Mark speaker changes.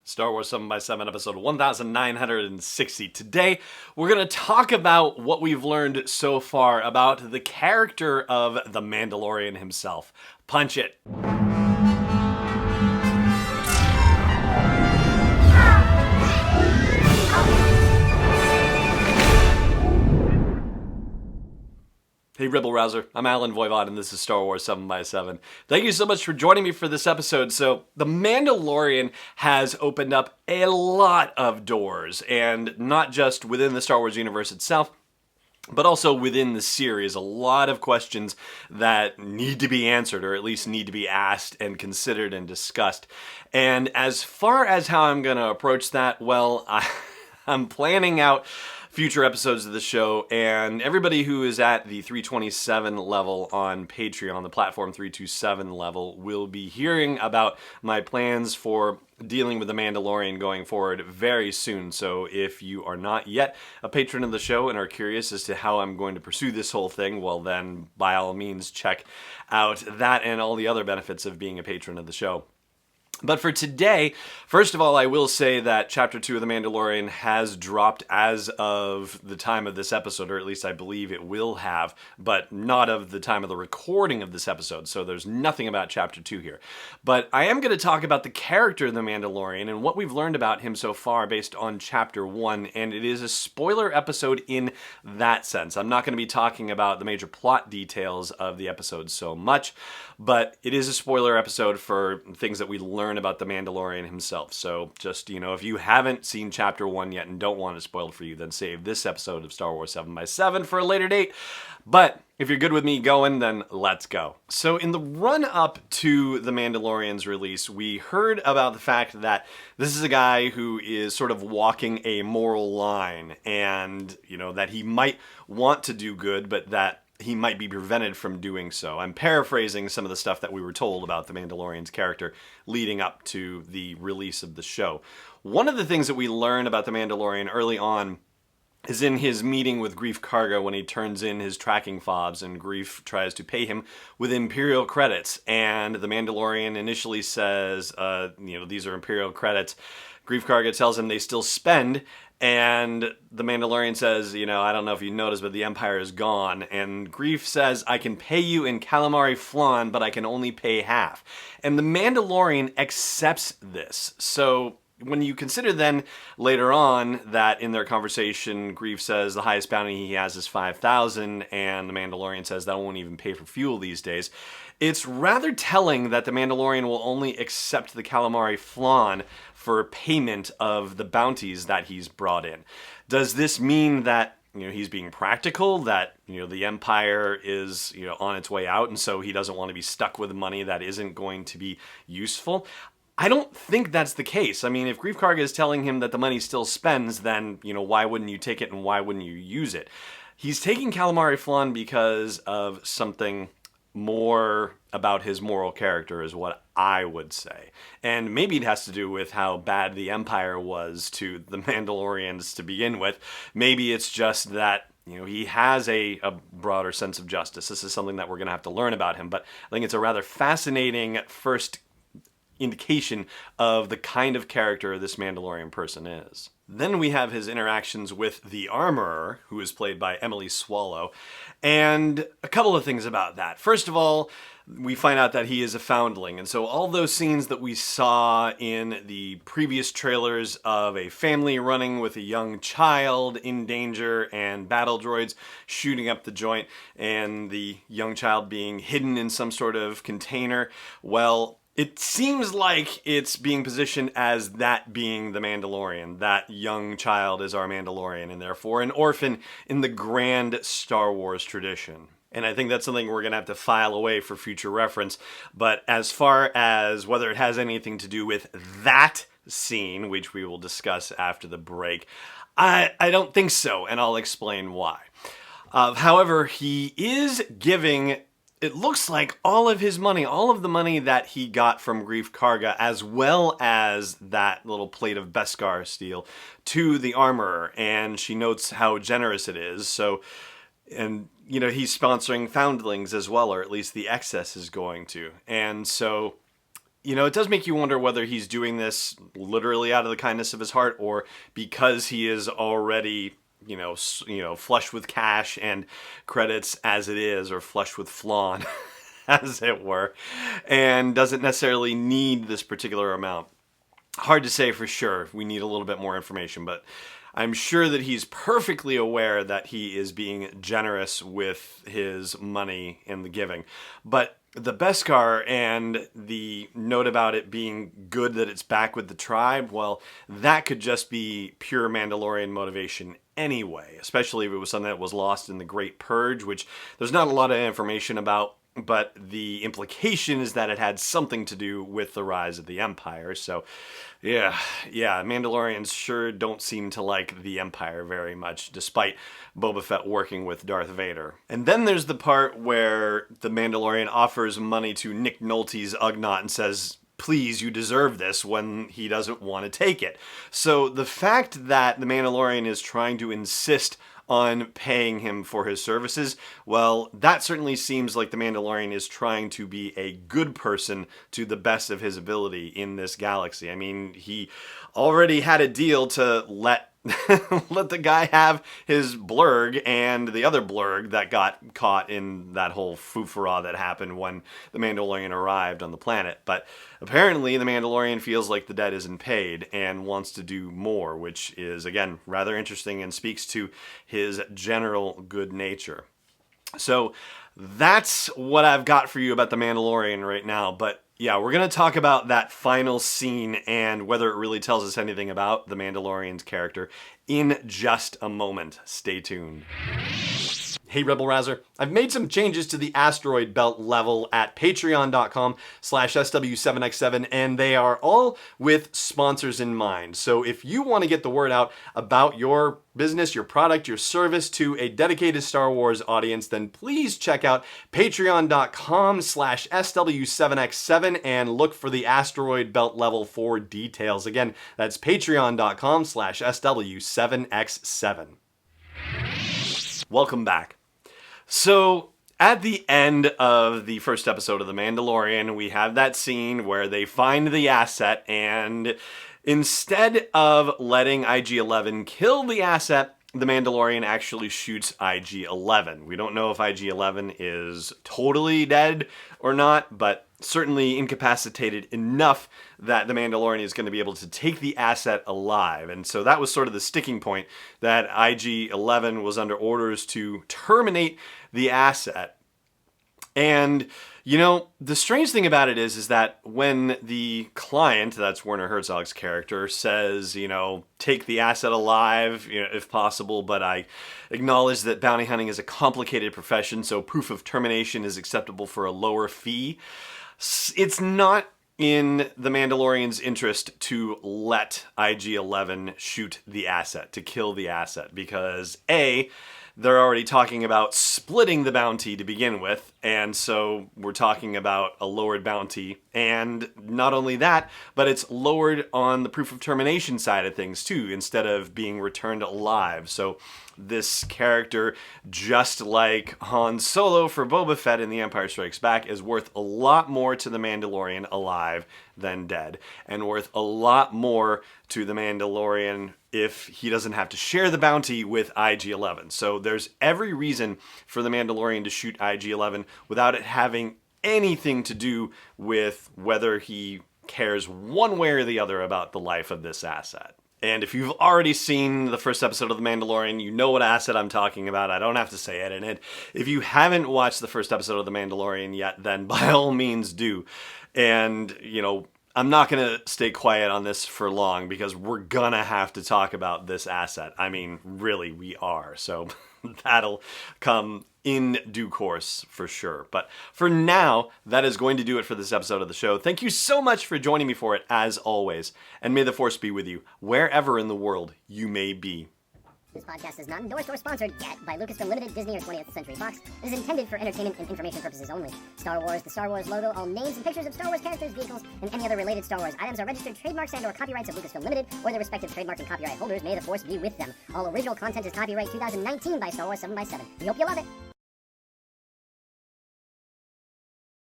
Speaker 1: Star Wars 7x7, episode 1960. Today, we're going to talk about what we've learned so far about the character of the Mandalorian himself. Punch it. Hey Rebel Rouser, I'm Alan Voivod and this is Star Wars 7x7. Thank you so much for joining me for this episode. So, The Mandalorian has opened up a lot of doors, and not just within the Star Wars universe itself, but also within the series. A lot of questions that need to be answered, or at least need to be asked and considered and discussed. And as far as how I'm going to approach that, well, I'm planning out future episodes of the show, and everybody who is at the 327 level on Patreon, the platform 327 level, will be hearing about my plans for dealing with the Mandalorian going forward very soon. So if you are not yet a patron of the show and are curious as to how I'm going to pursue this whole thing, well then, by all means, check out that and all the other benefits of being a patron of the show. But for today, first of all, I will say that Chapter 2 of The Mandalorian has dropped as of the time of this episode, or at least I believe it will have, but not of the time of the recording of this episode, so there's nothing about Chapter 2 here. But I am going to talk about the character of The Mandalorian and what we've learned about him so far based on Chapter 1, and it is a spoiler episode in that sense. I'm not going to be talking about the major plot details of the episode so much, but it is a spoiler episode for things that we learn about the Mandalorian himself. So just, if you haven't seen Chapter 1 yet and don't want it spoiled for you, then save this episode of Star Wars 7x7 for a later date. But if you're good with me going, then let's go. So in the run-up to The Mandalorian's release, we heard about the fact that this is a guy who is sort of walking a moral line, and, that he might want to do good, but that he might be prevented from doing so. I'm paraphrasing some of the stuff that we were told about the Mandalorian's character leading up to the release of the show. One of the things that we learn about the Mandalorian early on is in his meeting with Greef Karga when he turns in his tracking fobs and Greef tries to pay him with Imperial credits. And the Mandalorian initially says, these are Imperial credits. Greef Karga tells him they still spend, and the Mandalorian says, I don't know if you noticed, but the Empire is gone. And Greef says, I can pay you in calamari flan, but I can only pay half. And the Mandalorian accepts this. So when you consider then later on that in their conversation, Greef says the highest bounty he has is 5,000, and the Mandalorian says that won't even pay for fuel these days, it's rather telling that the Mandalorian will only accept the calamari flan for payment of the bounties that he's brought in. Does this mean that he's being practical, that the Empire is on its way out, and so he doesn't want to be stuck with money that isn't going to be useful? I don't think that's the case. I mean, if Greef Karga is telling him that the money still spends, then, why wouldn't you take it and why wouldn't you use it? He's taking calamari flan because of something more about his moral character is what I would say. And maybe it has to do with how bad the Empire was to the Mandalorians to begin with. Maybe it's just that he has a broader sense of justice. This is something that we're going to have to learn about him, but I think it's a rather fascinating first indication of the kind of character this Mandalorian person is. Then we have his interactions with the Armorer, who is played by Emily Swallow, and a couple of things about that. First of all, we find out that he is a foundling, and so all those scenes that we saw in the previous trailers of a family running with a young child in danger and battle droids shooting up the joint and the young child being hidden in some sort of container, well, it seems like it's being positioned as that being the Mandalorian. That young child is our Mandalorian, and therefore an orphan in the grand Star Wars tradition. And I think that's something we're going to have to file away for future reference. But as far as whether it has anything to do with that scene, which we will discuss after the break, I don't think so, and I'll explain why. However, he is giving, it looks like, all of his money, all of the money that he got from Greef Karga, as well as that little plate of Beskar steel, to the Armorer. And she notes how generous it is. So, and, he's sponsoring foundlings as well, or at least the excess is going to. And so it does make you wonder whether he's doing this literally out of the kindness of his heart or because he is already, flush with cash and credits as it is, or flush with flawn, as it were, and doesn't necessarily need this particular amount. Hard to say for sure. We need a little bit more information, but I'm sure that he's perfectly aware that he is being generous with his money in the giving. But the Beskar and the note about it being good that it's back with the tribe, well, that could just be pure Mandalorian motivation anyway, especially if it was something that was lost in the Great Purge, which there's not a lot of information about, but the implication is that it had something to do with the rise of the Empire. So, yeah, Mandalorians sure don't seem to like the Empire very much, despite Boba Fett working with Darth Vader. And then there's the part where the Mandalorian offers money to Nick Nolte's Ugnaught and says, please, you deserve this, when he doesn't want to take it. So the fact that the Mandalorian is trying to insist on paying him for his services, well, that certainly seems like the Mandalorian is trying to be a good person to the best of his ability in this galaxy. I mean, he already had a deal to let the guy have his blurg and the other blurg that got caught in that whole foofara that happened when the Mandalorian arrived on the planet. But apparently the Mandalorian feels like the debt isn't paid and wants to do more, which is, again, rather interesting and speaks to his general good nature. So that's what I've got for you about the Mandalorian right now, but yeah, we're going to talk about that final scene and whether it really tells us anything about the Mandalorian's character in just a moment. Stay tuned. Hey Rebel Rouser, I've made some changes to the asteroid belt level at patreon.com/SW7X7, and they are all with sponsors in mind. So if you want to get the word out about your business, your product, your service to a dedicated Star Wars audience, then please check out patreon.com/SW7X7 and look for the asteroid belt level for details. Again, that's patreon.com/SW7X7. Welcome back. So, at the end of the first episode of The Mandalorian, we have that scene where they find the asset, and instead of letting IG-11 kill the asset, the Mandalorian actually shoots IG-11. We don't know if IG-11 is totally dead or not, but certainly incapacitated enough that the Mandalorian is going to be able to take the asset alive. And so that was sort of the sticking point, that IG-11 was under orders to terminate the asset. And, the strange thing about it is that when the client, that's Werner Herzog's character, says, take the asset alive, if possible, but I acknowledge that bounty hunting is a complicated profession, so proof of termination is acceptable for a lower fee. It's not in the Mandalorian's interest to let IG-11 shoot the asset, to kill the asset, because A, they're already talking about splitting the bounty to begin with, and so we're talking about a lowered bounty. And not only that, but it's lowered on the proof of termination side of things too, instead of being returned alive. So this character, just like Han Solo for Boba Fett in The Empire Strikes Back, is worth a lot more to the Mandalorian alive than dead, and worth a lot more to the Mandalorian if he doesn't have to share the bounty with IG-11. So there's every reason for the Mandalorian to shoot IG-11 without it having anything to do with whether he cares one way or the other about the life of this asset. And if you've already seen the first episode of The Mandalorian, you know what asset I'm talking about. I don't have to say it. And if you haven't watched the first episode of The Mandalorian yet, then by all means do. And, I'm not going to stay quiet on this for long because we're going to have to talk about this asset. I mean, really, we are. So that'll come in due course for sure. But for now, that is going to do it for this episode of the show. Thank you so much for joining me for it, as always. And may the Force be with you, wherever in the world you may be.
Speaker 2: This podcast is not endorsed or sponsored yet by Lucasfilm Limited, Disney, or 20th Century Fox. It is intended for entertainment and information purposes only. Star Wars, the Star Wars logo, all names and pictures of Star Wars characters, vehicles, and any other related Star Wars items are registered trademarks and/or copyrights of Lucasfilm Limited or their respective trademark and copyright holders. May the Force be with them. All original content is copyright 2019 by Star Wars 7x7. We hope you love it.